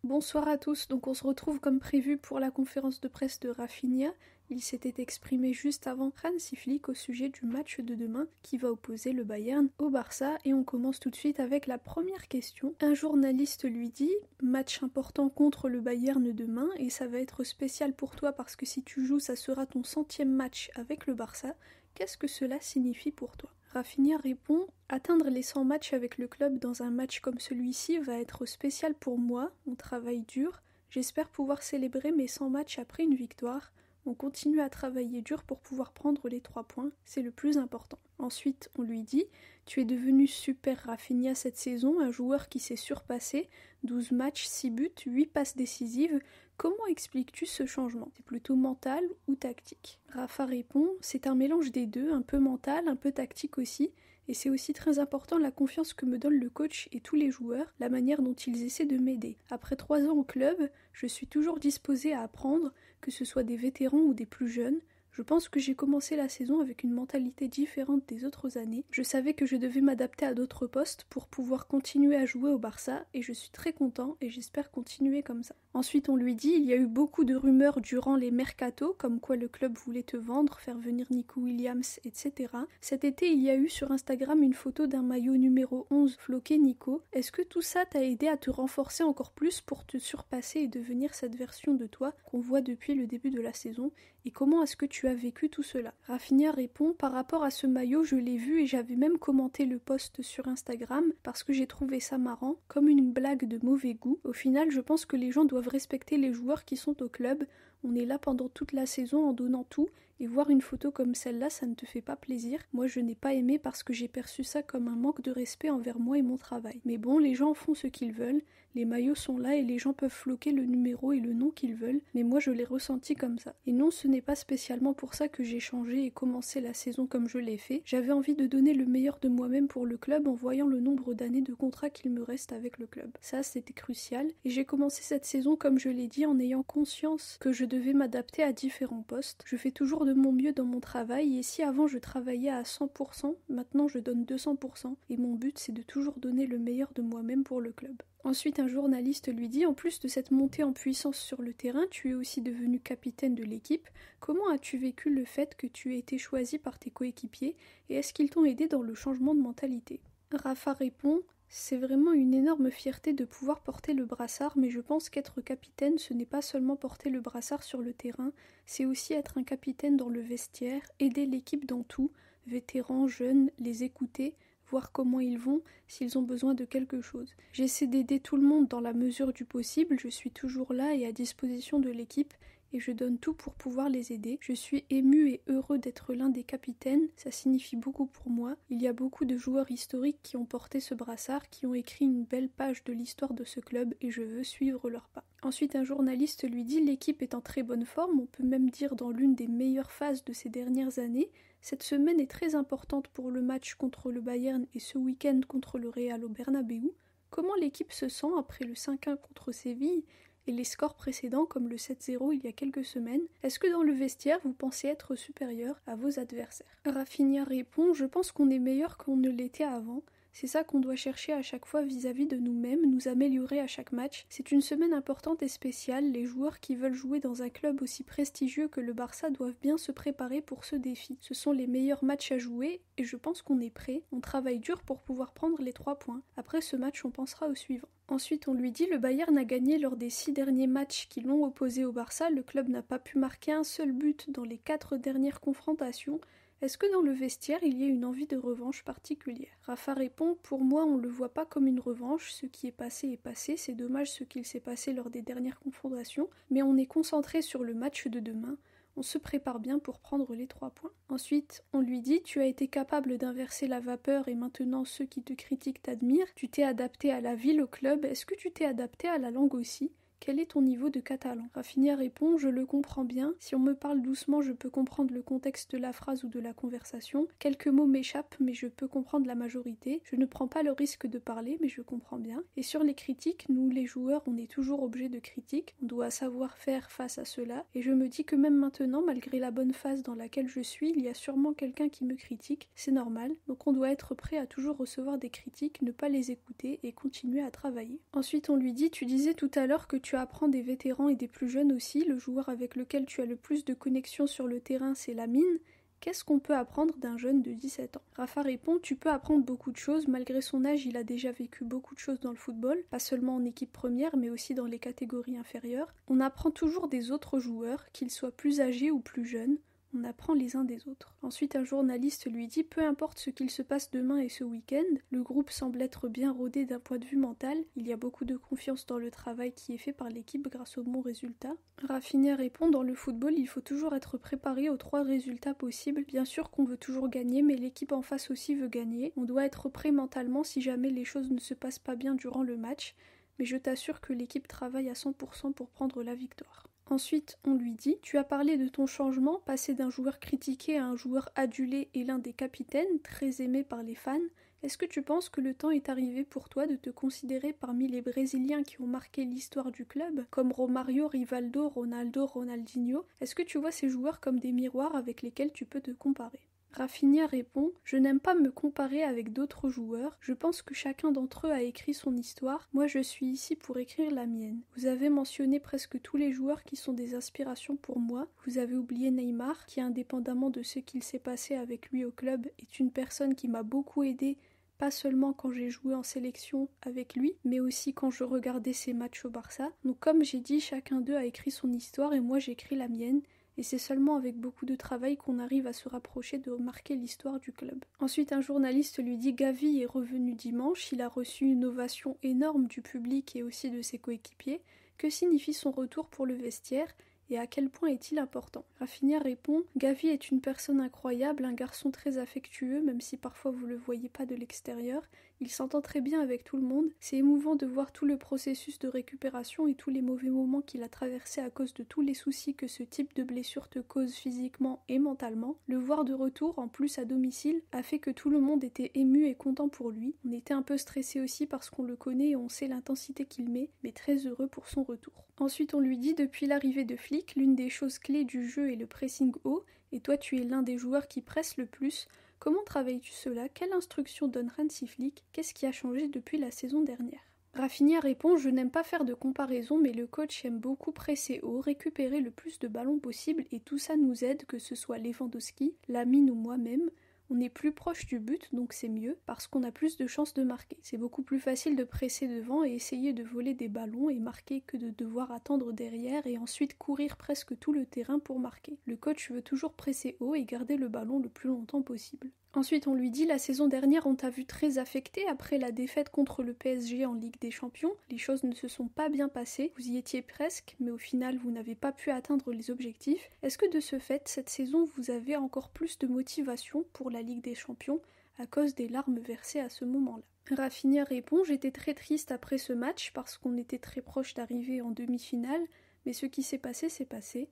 Bonsoir à tous, donc on se retrouve comme prévu pour la conférence de presse de Rafinha. Il s'était exprimé juste avant Hansi Flick au sujet du match de demain qui va opposer le Bayern au Barça et on commence tout de suite avec la première question. Un journaliste lui dit « Match important contre le Bayern demain et ça va être spécial pour toi parce que si tu joues ça sera ton 100e match avec le Barça. Qu'est-ce que cela signifie pour toi ?» Rafinha répond « Atteindre les 100 matchs avec le club dans un match comme celui-ci va être spécial pour moi, on travaille dur, j'espère pouvoir célébrer mes 100 matchs après une victoire, on continue à travailler dur pour pouvoir prendre les 3 points, c'est le plus important. » Ensuite, on lui dit « Tu es devenu super Rafinha cette saison, un joueur qui s'est surpassé, 12 matchs, 6 buts, 8 passes décisives, comment expliques-tu ce changement? C'est plutôt mental ou tactique ?» Rafa répond « C'est un mélange des deux, un peu mental, un peu tactique aussi, et c'est aussi très important la confiance que me donne le coach et tous les joueurs, la manière dont ils essaient de m'aider. Après 3 ans au club, je suis toujours disposé à apprendre, que ce soit des vétérans ou des plus jeunes. Je pense que j'ai commencé la saison avec une mentalité différente des autres années. Je savais que je devais m'adapter à d'autres postes pour pouvoir continuer à jouer au Barça et je suis très content et j'espère continuer comme ça. » Ensuite on lui dit « Il y a eu beaucoup de rumeurs durant les mercatos, comme quoi le club voulait te vendre, faire venir Nico Williams, etc. Cet été il y a eu sur Instagram une photo d'un maillot numéro 11 floqué Nico. Est-ce que tout ça t'a aidé à te renforcer encore plus pour te surpasser et devenir cette version de toi qu'on voit depuis le début de la saison? Et comment est-ce que tu as vécu tout cela ?» Rafinha répond « Par rapport à ce maillot, je l'ai vu et j'avais même commenté le post sur Instagram parce que j'ai trouvé ça marrant, comme une blague de mauvais goût. Au final, je pense que les gens doivent respecter les joueurs qui sont au club. On est là pendant toute la saison en donnant tout et voir une photo comme celle-là, ça ne te fait pas plaisir. Moi, je n'ai pas aimé parce que j'ai perçu ça comme un manque de respect envers moi et mon travail. Mais bon, les gens font ce qu'ils veulent, les maillots sont là et les gens peuvent floquer le numéro et le nom qu'ils veulent, mais moi je l'ai ressenti comme ça. Et non, ce n'est pas spécialement pour ça que j'ai changé et commencé la saison comme je l'ai fait. J'avais envie de donner le meilleur de moi-même pour le club en voyant le nombre d'années de contrat qu'il me reste avec le club. Ça, c'était crucial. Et j'ai commencé cette saison, comme je l'ai dit, en ayant conscience que je devais m'adapter à différents postes. Je fais toujours de mon mieux dans mon travail et si avant je travaillais à 100%, maintenant je donne 200% et mon but c'est de toujours donner le meilleur de moi-même pour le club. Ensuite, un journaliste lui dit « En plus de cette montée en puissance sur le terrain, tu es aussi devenu capitaine de l'équipe. Comment as-tu vécu le fait que tu aies été choisi par tes coéquipiers et est-ce qu'ils t'ont aidé dans le changement de mentalité ?» Rafa répond « C'est vraiment une énorme fierté de pouvoir porter le brassard, mais je pense qu'être capitaine, ce n'est pas seulement porter le brassard sur le terrain, c'est aussi être un capitaine dans le vestiaire, aider l'équipe dans tout, vétérans, jeunes, les écouter, voir comment ils vont, s'ils ont besoin de quelque chose. J'essaie d'aider tout le monde dans la mesure du possible, je suis toujours là et à disposition de l'équipe et je donne tout pour pouvoir les aider. Je suis ému et heureux d'être l'un des capitaines, ça signifie beaucoup pour moi. Il y a beaucoup de joueurs historiques qui ont porté ce brassard, qui ont écrit une belle page de l'histoire de ce club et je veux suivre leurs pas. » Ensuite, un journaliste lui dit « L'équipe est en très bonne forme, on peut même dire dans l'une des meilleures phases de ces dernières années. Cette semaine est très importante pour le match contre le Bayern et ce week-end contre le Real au Bernabéu. Comment l'équipe se sent après le 5-1 contre Séville et les scores précédents comme le 7-0 il y a quelques semaines? Est-ce que dans le vestiaire vous pensez être supérieur à vos adversaires ?» Rafinha répond « Je pense qu'on est meilleur qu'on ne l'était avant. C'est ça qu'on doit chercher à chaque fois vis-à-vis de nous-mêmes, nous améliorer à chaque match. C'est une semaine importante et spéciale, les joueurs qui veulent jouer dans un club aussi prestigieux que le Barça doivent bien se préparer pour ce défi. Ce sont les meilleurs matchs à jouer et je pense qu'on est prêt. On travaille dur pour pouvoir prendre les 3 points. Après ce match, on pensera au suivant. » Ensuite, on lui dit « Le Bayern a gagné lors des 6 derniers matchs qui l'ont opposé au Barça. Le club n'a pas pu marquer un seul but dans les 4 dernières confrontations. Est-ce que dans le vestiaire, il y a une envie de revanche particulière ?» Rafa répond « Pour moi, on ne le voit pas comme une revanche. Ce qui est passé. C'est dommage ce qu'il s'est passé lors des dernières confrontations. Mais on est concentré sur le match de demain. On se prépare bien pour prendre les 3 points. » Ensuite, on lui dit « Tu as été capable d'inverser la vapeur et maintenant ceux qui te critiquent t'admirent. Tu t'es adapté à la ville, au club. Est-ce que tu t'es adapté à la langue aussi ? Quel est ton niveau de catalan? Rafinha répond: je le comprends bien. Si on me parle doucement, je peux comprendre le contexte de la phrase ou de la conversation. Quelques mots m'échappent, mais je peux comprendre la majorité. Je ne prends pas le risque de parler, mais je comprends bien. Et sur les critiques, nous les joueurs, on est toujours objet de critiques. On doit savoir faire face à cela. Et je me dis que même maintenant, malgré la bonne phase dans laquelle je suis, il y a sûrement quelqu'un qui me critique. C'est normal. Donc on doit être prêt à toujours recevoir des critiques, ne pas les écouter et continuer à travailler. Ensuite, on lui dit: tu disais tout à l'heure que tu apprends des vétérans et des plus jeunes aussi. Le joueur avec lequel tu as le plus de connexion sur le terrain, c'est Lamine. Qu'est-ce qu'on peut apprendre d'un jeune de 17 ans? Rafa répond: tu peux apprendre beaucoup de choses. Malgré son âge, il a déjà vécu beaucoup de choses dans le football, pas seulement en équipe première, mais aussi dans les catégories inférieures. On apprend toujours des autres joueurs, qu'ils soient plus âgés ou plus jeunes. On apprend les uns des autres. Ensuite, un journaliste lui dit: peu importe ce qu'il se passe demain et ce week-end, le groupe semble être bien rodé d'un point de vue mental. Il y a beaucoup de confiance dans le travail qui est fait par l'équipe grâce aux bons résultats. Rafinha répond: dans le football, il faut toujours être préparé aux 3 résultats possibles. Bien sûr qu'on veut toujours gagner, mais l'équipe en face aussi veut gagner. On doit être prêt mentalement si jamais les choses ne se passent pas bien durant le match. Mais je t'assure que l'équipe travaille à 100% pour prendre la victoire. Ensuite, on lui dit: tu as parlé de ton changement, passer d'un joueur critiqué à un joueur adulé et l'un des capitaines, très aimé par les fans. Est-ce que tu penses que le temps est arrivé pour toi de te considérer parmi les Brésiliens qui ont marqué l'histoire du club, comme Romario, Rivaldo, Ronaldo, Ronaldinho? Est-ce que tu vois ces joueurs comme des miroirs avec lesquels tu peux te comparer? Rafinha répond: je n'aime pas me comparer avec d'autres joueurs, je pense que chacun d'entre eux a écrit son histoire, moi je suis ici pour écrire la mienne. Vous avez mentionné presque tous les joueurs qui sont des inspirations pour moi, vous avez oublié Neymar, qui indépendamment de ce qu'il s'est passé avec lui au club, est une personne qui m'a beaucoup aidé, pas seulement quand j'ai joué en sélection avec lui, mais aussi quand je regardais ses matchs au Barça. Donc comme j'ai dit, chacun d'eux a écrit son histoire et moi j'écris la mienne. Et c'est seulement avec beaucoup de travail qu'on arrive à se rapprocher de marquer l'histoire du club. Ensuite, un journaliste lui dit: Gavi est revenu dimanche, il a reçu une ovation énorme du public et aussi de ses coéquipiers. Que signifie son retour pour le vestiaire et à quel point est-il important? Rafinha répond: Gavi est une personne incroyable, un garçon très affectueux, même si parfois vous le voyez pas de l'extérieur. Il s'entend très bien avec tout le monde. C'est émouvant de voir tout le processus de récupération et tous les mauvais moments qu'il a traversés à cause de tous les soucis que ce type de blessure te cause physiquement et mentalement. Le voir de retour, en plus à domicile, a fait que tout le monde était ému et content pour lui. On était un peu stressé aussi parce qu'on le connaît et on sait l'intensité qu'il met, mais très heureux pour son retour. Ensuite, on lui dit: depuis l'arrivée de Flick, l'une des choses clés du jeu est le pressing haut, et toi tu es l'un des joueurs qui presse le plus. Comment travailles-tu cela? Quelle instruction donne Hansi Flick? Qu'est-ce qui a changé depuis la saison dernière? Rafinha répond: je n'aime pas faire de comparaison, mais le coach aime beaucoup presser haut, récupérer le plus de ballons possible, et tout ça nous aide, que ce soit Lewandowski, Lamine ou moi-même. On est plus proche du but, donc c'est mieux, parce qu'on a plus de chances de marquer. C'est beaucoup plus facile de presser devant et essayer de voler des ballons et marquer que de devoir attendre derrière et ensuite courir presque tout le terrain pour marquer. Le coach veut toujours presser haut et garder le ballon le plus longtemps possible. Ensuite, on lui dit: la saison dernière, on t'a vu très affecté après la défaite contre le PSG en Ligue des Champions. Les choses ne se sont pas bien passées, vous y étiez presque, mais au final, vous n'avez pas pu atteindre les objectifs. Est-ce que de ce fait, cette saison, vous avez encore plus de motivation pour la Ligue des Champions à cause des larmes versées à ce moment-là? Rafinha répond: j'étais très triste après ce match parce qu'on était très proche d'arriver en demi-finale. Mais ce qui s'est passé,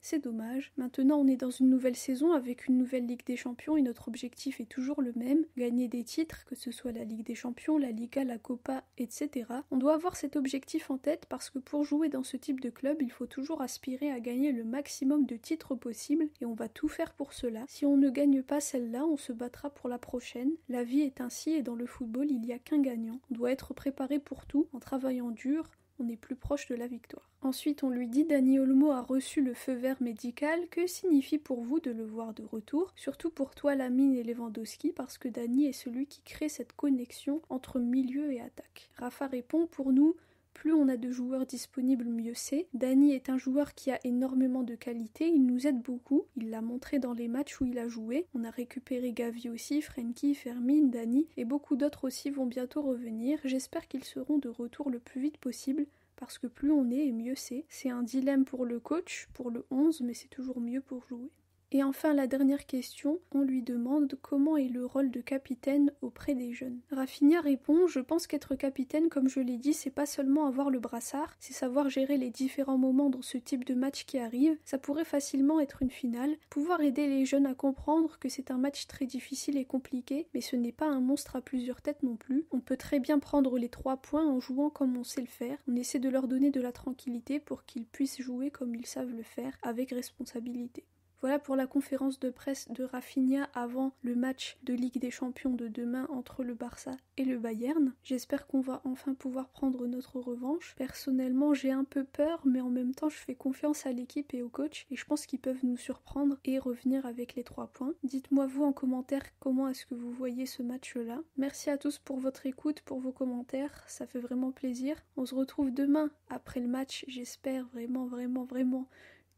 c'est dommage. Maintenant, on est dans une nouvelle saison avec une nouvelle Ligue des Champions et notre objectif est toujours le même, gagner des titres, que ce soit la Ligue des Champions, la Liga, la Copa, etc. On doit avoir cet objectif en tête parce que pour jouer dans ce type de club, il faut toujours aspirer à gagner le maximum de titres possible et on va tout faire pour cela. Si on ne gagne pas celle-là, on se battra pour la prochaine. La vie est ainsi et dans le football, il n'y a qu'un gagnant. On doit être préparé pour tout, en travaillant dur, on est plus proche de la victoire. Ensuite, on lui dit: Dani Olmo a reçu le feu vert médical. Que signifie pour vous de le voir de retour? Surtout pour toi, Lamine et Lewandowski, parce que Dani est celui qui crée cette connexion entre milieu et attaque. Rafa répond: pour nous, plus on a de joueurs disponibles, mieux c'est. Dani est un joueur qui a énormément de qualité, il nous aide beaucoup, il l'a montré dans les matchs où il a joué. On a récupéré Gavi aussi, Frenkie, Fermin, Dani et beaucoup d'autres aussi vont bientôt revenir. J'espère qu'ils seront de retour le plus vite possible parce que plus on est et mieux c'est. C'est un dilemme pour le coach, pour le 11, mais c'est toujours mieux pour jouer. Et enfin la dernière question, on lui demande comment est le rôle de capitaine auprès des jeunes. Rafinha répond: je pense qu'être capitaine, comme je l'ai dit, c'est pas seulement avoir le brassard, c'est savoir gérer les différents moments dans ce type de match qui arrive. Ça pourrait facilement être une finale, pouvoir aider les jeunes à comprendre que c'est un match très difficile et compliqué, mais ce n'est pas un monstre à plusieurs têtes non plus. On peut très bien prendre les 3 points en jouant comme on sait le faire. On essaie de leur donner de la tranquillité pour qu'ils puissent jouer comme ils savent le faire, avec responsabilité. Voilà pour la conférence de presse de Rafinha avant le match de Ligue des Champions de demain entre le Barça et le Bayern. J'espère qu'on va enfin pouvoir prendre notre revanche. Personnellement, j'ai un peu peur, mais en même temps, je fais confiance à l'équipe et au coach et je pense qu'ils peuvent nous surprendre et revenir avec les 3 points. Dites-moi vous en commentaire comment est-ce que vous voyez ce match-là. Merci à tous pour votre écoute, pour vos commentaires, ça fait vraiment plaisir. On se retrouve demain après le match, j'espère vraiment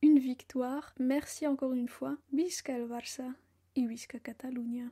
une victoire. Merci encore une fois. Visca el Barça et Visca Catalunya.